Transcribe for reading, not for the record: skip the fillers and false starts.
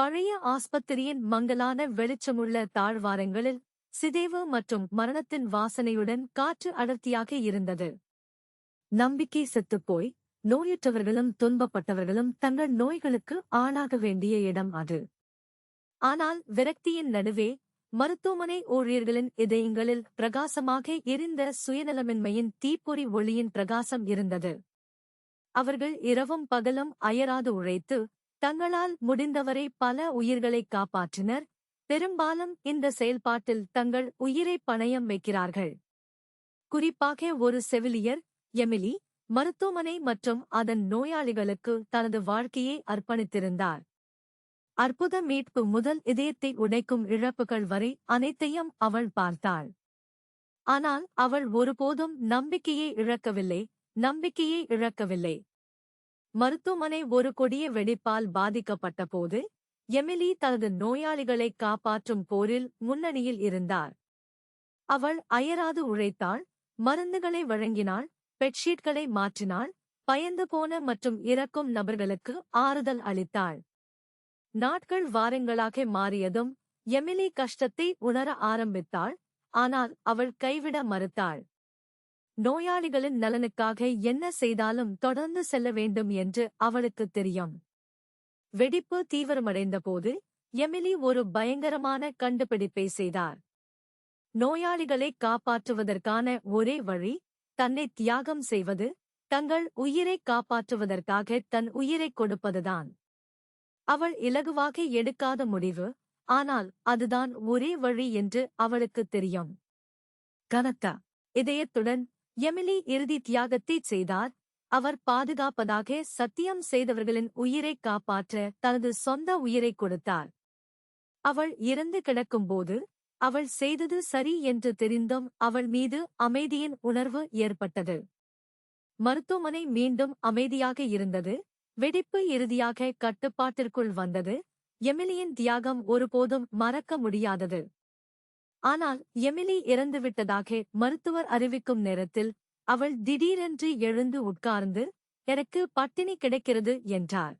பழைய ஆஸ்பத்திரியின் மங்கலான வெளிச்சமுள்ள தாழ்வாரங்களில் சிதைவு மற்றும் மரணத்தின் வாசனையுடன் காற்று அடர்த்தியாக இருந்தது. நம்பிக்கை செத்துப்போய் நோயுற்றவர்களும் துன்பப்பட்டவர்களும் தங்கள் நோய்களுக்கு ஆளாக வேண்டிய இடம் அது. ஆனால் விரக்தியின் நடுவே மருத்துவமனை ஊழியர்களின் இதயங்களில் பிரகாசமாக எரிந்த சுயநலமின்மையின் தீப்பொறி ஒளியின் பிரகாசம் இருந்தது. அவர்கள் இரவும் பகலும் அயராது உழைத்து தங்களால் முடிந்தவரை பல உயிர்களைக் காப்பாற்றினர். பெரும்பாலும் இந்த செயல்பாட்டில் தங்கள் உயிரை பணயம் வைக்கிறார்கள். குறிப்பாக ஒரு செவிலியர், எமிலி, மருத்துவமனை மற்றும் அதன் நோயாளிகளுக்கு தனது வாழ்க்கையை அர்ப்பணித்திருந்தார். அற்புத மீட்பு முதல் இதயத்தை உடைக்கும் இழப்புகள் வரை அனைத்தையும் அவள் பார்த்தாள். ஆனால் அவள் ஒருபோதும் நம்பிக்கையை இழக்கவில்லை. மருத்துவமனை ஒரு கொடிய வெடிப்பால் பாதிக்கப்பட்டபோது எமிலி தனது நோயாளிகளைக் காப்பாற்றும் போரில் முன்னணியில் இருந்தார். அவள் அயராது உழைத்தாள், மருந்துகளை வழங்கினாள், பெட்ஷீட்களை மாற்றினாள், பயந்து போன மற்றும் இறக்கும் நபர்களுக்கு ஆறுதல் அளித்தாள். நாட்கள் வாரங்களாக மாறியதும் எமிலி கஷ்டத்தை உணர ஆரம்பித்தாள். ஆனால் அவள் கைவிட மறுத்தாள். நோயாளிகளின் நலனுக்காக என்ன செய்தாலும் தொடர்ந்து செல்ல வேண்டும் என்று அவளுக்குத் தெரியும். வெடிப்பு தீவிரமடைந்தபோது எமிலி ஒரு பயங்கரமான கண்டுபிடிப்பை செய்தார். நோயாளிகளைக் காப்பாற்றுவதற்கான ஒரே வழி தன்னை தியாகம் செய்வது, தங்கள் உயிரைக் காப்பாற்றுவதற்காக தன் உயிரைக் கொடுப்பதுதான். அவள் இலகுவாக எடுக்காத முடிவு, ஆனால் அதுதான் ஒரே வழி என்று அவளுக்குத் தெரியும். கனத்த இதயத்துடன் எமிலி இறுதி தியாகத்தைச் செய்தார். அவர் பாதுகாப்பதாக சத்தியம் செய்தவர்களின் உயிரைக் காப்பாற்ற தனது சொந்த உயிரைக் கொடுத்தார். அவள் இறந்து கிடக்கும்போது அவள் செய்தது சரி என்று தெரிந்தும் அவள் மீது அமைதியின் உணர்வு ஏற்பட்டது. மருத்துவமனை மீண்டும் அமைதியாக இருந்தது. வெடிப்பு இறுதியாக கட்டுப்பாட்டிற்குள் வந்தது. எமிலியின் தியாகம் ஒருபோதும் மறக்க முடியாதது. ஆனால் எமிலி இறந்துவிட்டதாக மருத்துவர் அறிவிக்கும் நேரத்தில் அவள் திடீரென்று எழுந்து உட்கார்ந்து, எனக்கு பட்டினி கிடைக்கிறது என்றார்.